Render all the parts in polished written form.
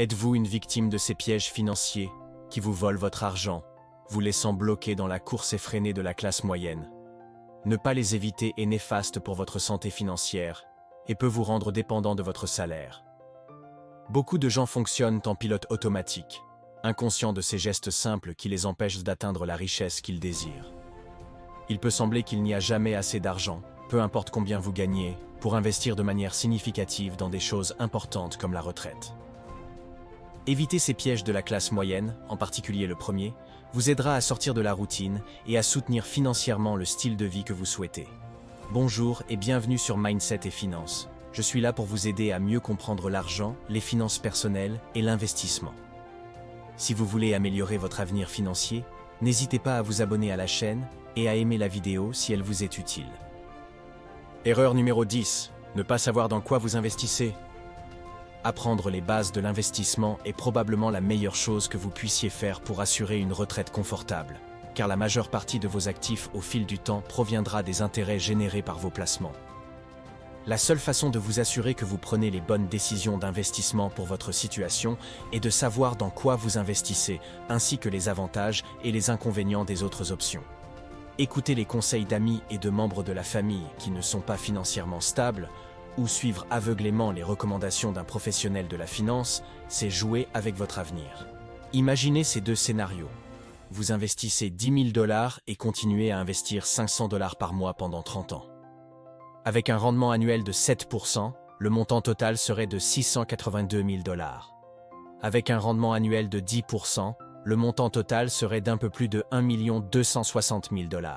Êtes-vous une victime de ces pièges financiers qui vous volent votre argent, vous laissant bloqué dans la course effrénée de la classe moyenne? Ne pas les éviter est néfaste pour votre santé financière et peut vous rendre dépendant de votre salaire. Beaucoup de gens fonctionnent en pilote automatique, inconscients de ces gestes simples qui les empêchent d'atteindre la richesse qu'ils désirent. Il peut sembler qu'il n'y a jamais assez d'argent, peu importe combien vous gagnez, pour investir de manière significative dans des choses importantes comme la retraite. Éviter ces pièges de la classe moyenne, en particulier le premier, vous aidera à sortir de la routine et à soutenir financièrement le style de vie que vous souhaitez. Bonjour et bienvenue sur Mindset et Finances. Je suis là pour vous aider à mieux comprendre l'argent, les finances personnelles et l'investissement. Si vous voulez améliorer votre avenir financier, n'hésitez pas à vous abonner à la chaîne et à aimer la vidéo si elle vous est utile. Erreur numéro 10. Ne pas savoir dans quoi vous investissez. Apprendre les bases de l'investissement est probablement la meilleure chose que vous puissiez faire pour assurer une retraite confortable, car la majeure partie de vos actifs au fil du temps proviendra des intérêts générés par vos placements. La seule façon de vous assurer que vous prenez les bonnes décisions d'investissement pour votre situation est de savoir dans quoi vous investissez, ainsi que les avantages et les inconvénients des autres options. Écouter les conseils d'amis et de membres de la famille qui ne sont pas financièrement stables, ou suivre aveuglément les recommandations d'un professionnel de la finance, c'est jouer avec votre avenir. Imaginez ces deux scénarios. Vous investissez 10 000 $ et continuez à investir 500 $ par mois pendant 30 ans. Avec un rendement annuel de 7%, le montant total serait de 682 000 $. Avec un rendement annuel de 10%, le montant total serait d'un peu plus de 1 260 000 $.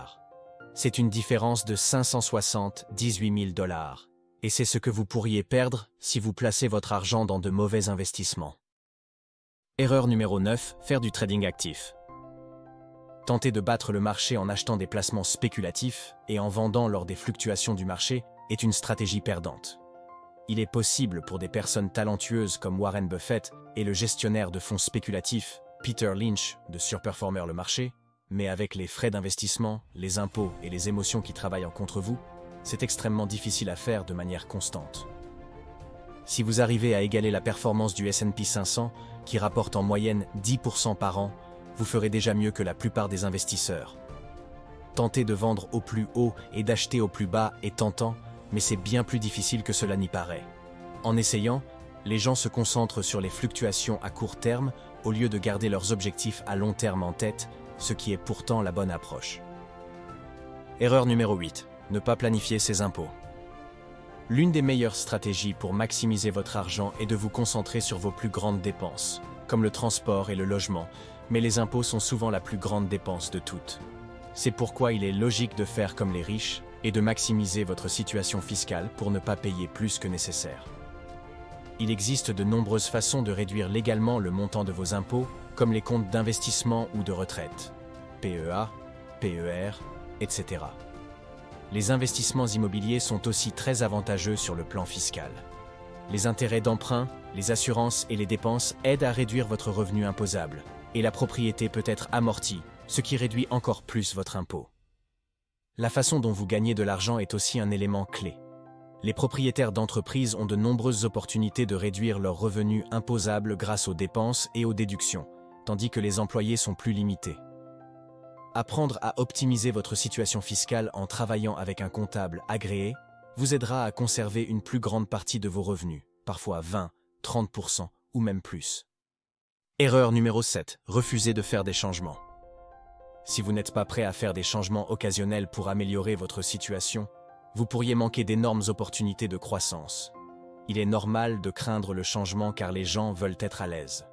C'est une différence de 578 000 $. Et c'est ce que vous pourriez perdre si vous placez votre argent dans de mauvais investissements. Erreur numéro 9, faire du trading actif. Tenter de battre le marché en achetant des placements spéculatifs et en vendant lors des fluctuations du marché est une stratégie perdante. Il est possible pour des personnes talentueuses comme Warren Buffett et le gestionnaire de fonds spéculatifs Peter Lynch de surperformer le marché, mais avec les frais d'investissement, les impôts et les émotions qui travaillent en contre vous, c'est extrêmement difficile à faire de manière constante. Si vous arrivez à égaler la performance du S&P 500, qui rapporte en moyenne 10% par an, vous ferez déjà mieux que la plupart des investisseurs. Tenter de vendre au plus haut et d'acheter au plus bas est tentant, mais c'est bien plus difficile que cela n'y paraît. En essayant, les gens se concentrent sur les fluctuations à court terme au lieu de garder leurs objectifs à long terme en tête, ce qui est pourtant la bonne approche. Erreur numéro 8. Ne pas planifier ses impôts. L'une des meilleures stratégies pour maximiser votre argent est de vous concentrer sur vos plus grandes dépenses, comme le transport et le logement, mais les impôts sont souvent la plus grande dépense de toutes. C'est pourquoi il est logique de faire comme les riches et de maximiser votre situation fiscale pour ne pas payer plus que nécessaire. Il existe de nombreuses façons de réduire légalement le montant de vos impôts, comme les comptes d'investissement ou de retraite, PEA, PER, etc. Les investissements immobiliers sont aussi très avantageux sur le plan fiscal. Les intérêts d'emprunt, les assurances et les dépenses aident à réduire votre revenu imposable, et la propriété peut être amortie, ce qui réduit encore plus votre impôt. La façon dont vous gagnez de l'argent est aussi un élément clé. Les propriétaires d'entreprises ont de nombreuses opportunités de réduire leurs revenus imposables grâce aux dépenses et aux déductions, tandis que les employés sont plus limités. Apprendre à optimiser votre situation fiscale en travaillant avec un comptable agréé vous aidera à conserver une plus grande partie de vos revenus, parfois 20, 30% ou même plus. Erreur numéro 7. Refuser de faire des changements. Si vous n'êtes pas prêt à faire des changements occasionnels pour améliorer votre situation, vous pourriez manquer d'énormes opportunités de croissance. Il est normal de craindre le changement car les gens veulent être à l'aise.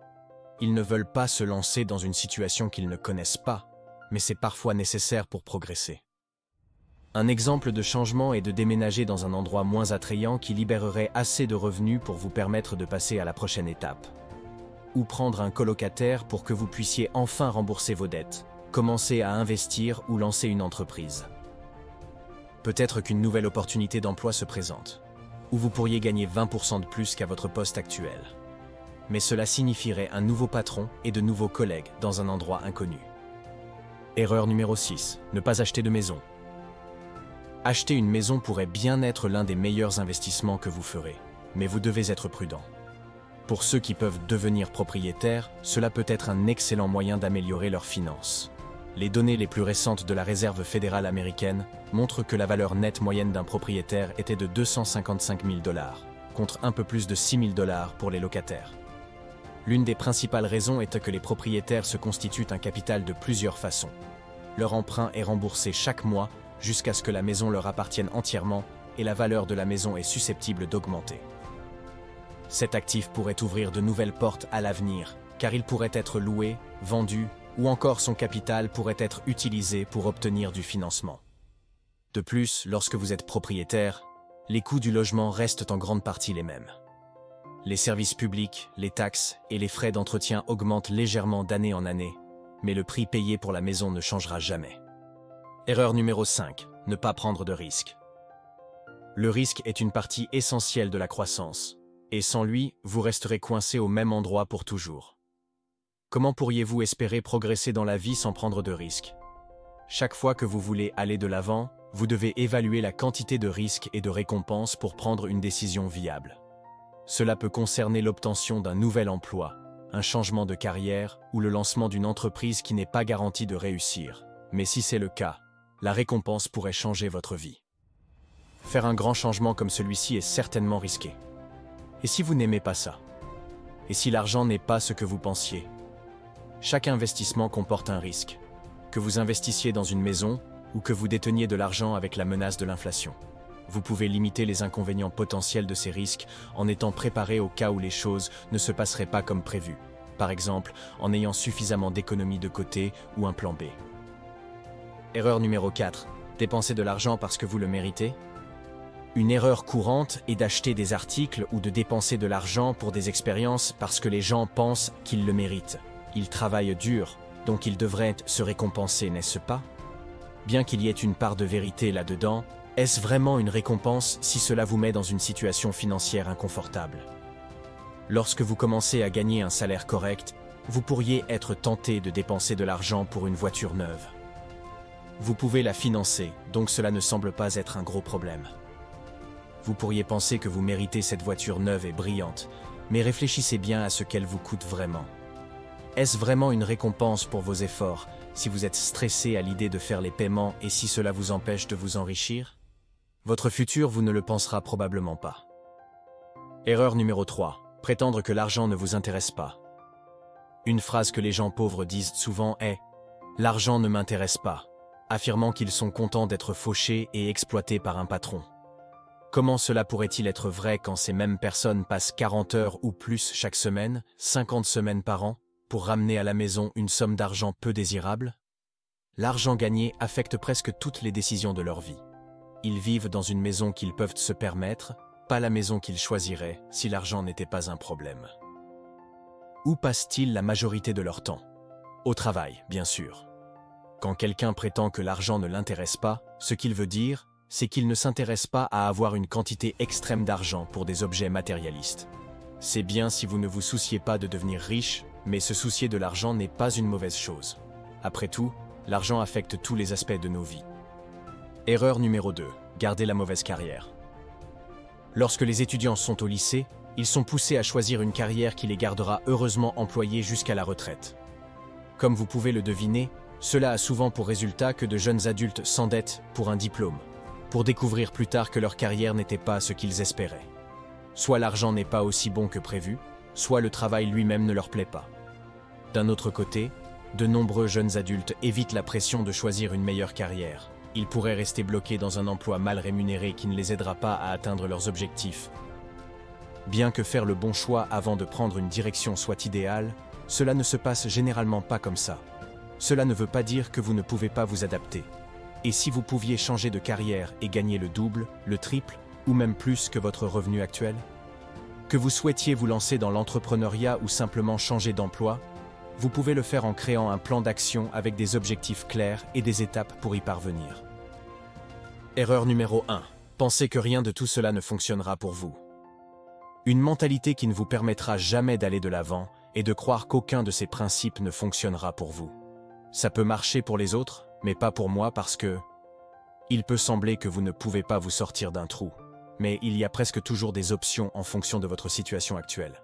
Ils ne veulent pas se lancer dans une situation qu'ils ne connaissent pas, mais c'est parfois nécessaire pour progresser. Un exemple de changement est de déménager dans un endroit moins attrayant qui libérerait assez de revenus pour vous permettre de passer à la prochaine étape. Ou prendre un colocataire pour que vous puissiez enfin rembourser vos dettes, commencer à investir ou lancer une entreprise. Peut-être qu'une nouvelle opportunité d'emploi se présente, où vous pourriez gagner 20% de plus qu'à votre poste actuel. Mais cela signifierait un nouveau patron et de nouveaux collègues dans un endroit inconnu. Erreur numéro 6. Ne pas acheter de maison. Acheter une maison pourrait bien être l'un des meilleurs investissements que vous ferez, mais vous devez être prudent. Pour ceux qui peuvent devenir propriétaires, cela peut être un excellent moyen d'améliorer leurs finances. Les données les plus récentes de la Réserve fédérale américaine montrent que la valeur nette moyenne d'un propriétaire était de 255 000 $, contre un peu plus de 6 000 $ pour les locataires. L'une des principales raisons est que les propriétaires se constituent un capital de plusieurs façons. Leur emprunt est remboursé chaque mois jusqu'à ce que la maison leur appartienne entièrement et la valeur de la maison est susceptible d'augmenter. Cet actif pourrait ouvrir de nouvelles portes à l'avenir, car il pourrait être loué, vendu, ou encore son capital pourrait être utilisé pour obtenir du financement. De plus, lorsque vous êtes propriétaire, les coûts du logement restent en grande partie les mêmes. Les services publics, les taxes et les frais d'entretien augmentent légèrement d'année en année, mais le prix payé pour la maison ne changera jamais. Erreur numéro 5. Ne pas prendre de risques. Le risque est une partie essentielle de la croissance, et sans lui, vous resterez coincé au même endroit pour toujours. Comment pourriez-vous espérer progresser dans la vie sans prendre de risques? Chaque fois que vous voulez aller de l'avant, vous devez évaluer la quantité de risques et de récompenses pour prendre une décision viable. Cela peut concerner l'obtention d'un nouvel emploi, un changement de carrière ou le lancement d'une entreprise qui n'est pas garantie de réussir. Mais si c'est le cas, la récompense pourrait changer votre vie. Faire un grand changement comme celui-ci est certainement risqué. Et si vous n'aimez pas ça? Et si l'argent n'est pas ce que vous pensiez? Chaque investissement comporte un risque. Que vous investissiez dans une maison ou que vous déteniez de l'argent avec la menace de l'inflation. Vous pouvez limiter les inconvénients potentiels de ces risques en étant préparé au cas où les choses ne se passeraient pas comme prévu. Par exemple, en ayant suffisamment d'économies de côté ou un plan B. Erreur numéro 4. Dépenser de l'argent parce que vous le méritez. Une erreur courante est d'acheter des articles ou de dépenser de l'argent pour des expériences parce que les gens pensent qu'ils le méritent. Ils travaillent dur, donc ils devraient se récompenser, n'est-ce pas? Bien qu'il y ait une part de vérité là-dedans, est-ce vraiment une récompense si cela vous met dans une situation financière inconfortable? Lorsque vous commencez à gagner un salaire correct, vous pourriez être tenté de dépenser de l'argent pour une voiture neuve. Vous pouvez la financer, donc cela ne semble pas être un gros problème. Vous pourriez penser que vous méritez cette voiture neuve et brillante, mais réfléchissez bien à ce qu'elle vous coûte vraiment. Est-ce vraiment une récompense pour vos efforts si vous êtes stressé à l'idée de faire les paiements et si cela vous empêche de vous enrichir? Votre futur vous ne le pensera probablement pas. Erreur numéro 3. Prétendre que l'argent ne vous intéresse pas. Une phrase que les gens pauvres disent souvent est « L'argent ne m'intéresse pas », affirmant qu'ils sont contents d'être fauchés et exploités par un patron. Comment cela pourrait-il être vrai quand ces mêmes personnes passent 40 heures ou plus chaque semaine, 50 semaines par an, pour ramener à la maison une somme d'argent peu désirable? L'argent gagné affecte presque toutes les décisions de leur vie. Ils vivent dans une maison qu'ils peuvent se permettre, pas la maison qu'ils choisiraient si l'argent n'était pas un problème. Où passent-ils la majorité de leur temps? Au travail, bien sûr. Quand quelqu'un prétend que l'argent ne l'intéresse pas, ce qu'il veut dire, c'est qu'il ne s'intéresse pas à avoir une quantité extrême d'argent pour des objets matérialistes. C'est bien si vous ne vous souciez pas de devenir riche, mais se soucier de l'argent n'est pas une mauvaise chose. Après tout, l'argent affecte tous les aspects de nos vies. Erreur numéro 2. Garder la mauvaise carrière. Lorsque les étudiants sont au lycée, ils sont poussés à choisir une carrière qui les gardera heureusement employés jusqu'à la retraite. Comme vous pouvez le deviner, cela a souvent pour résultat que de jeunes adultes s'endettent pour un diplôme, pour découvrir plus tard que leur carrière n'était pas ce qu'ils espéraient. Soit l'argent n'est pas aussi bon que prévu, soit le travail lui-même ne leur plaît pas. D'un autre côté, de nombreux jeunes adultes évitent la pression de choisir une meilleure carrière. Ils pourraient rester bloqués dans un emploi mal rémunéré qui ne les aidera pas à atteindre leurs objectifs. Bien que faire le bon choix avant de prendre une direction soit idéal, cela ne se passe généralement pas comme ça. Cela ne veut pas dire que vous ne pouvez pas vous adapter. Et si vous pouviez changer de carrière et gagner le double, le triple, ou même plus que votre revenu actuel? Que vous souhaitiez vous lancer dans l'entrepreneuriat ou simplement changer d'emploi, vous pouvez le faire en créant un plan d'action avec des objectifs clairs et des étapes pour y parvenir. Erreur numéro 1. Pensez que rien de tout cela ne fonctionnera pour vous. Une mentalité qui ne vous permettra jamais d'aller de l'avant est de croire qu'aucun de ces principes ne fonctionnera pour vous. Ça peut marcher pour les autres, mais pas pour moi parce que... Il peut sembler que vous ne pouvez pas vous sortir d'un trou, mais il y a presque toujours des options en fonction de votre situation actuelle.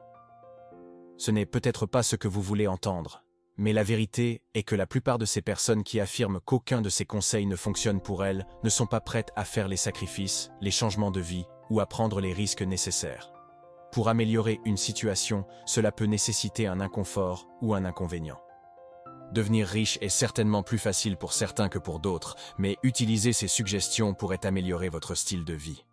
Ce n'est peut-être pas ce que vous voulez entendre, mais la vérité est que la plupart de ces personnes qui affirment qu'aucun de ces conseils ne fonctionne pour elles ne sont pas prêtes à faire les sacrifices, les changements de vie ou à prendre les risques nécessaires. Pour améliorer une situation, cela peut nécessiter un inconfort ou un inconvénient. Devenir riche est certainement plus facile pour certains que pour d'autres, mais utiliser ces suggestions pourrait améliorer votre style de vie.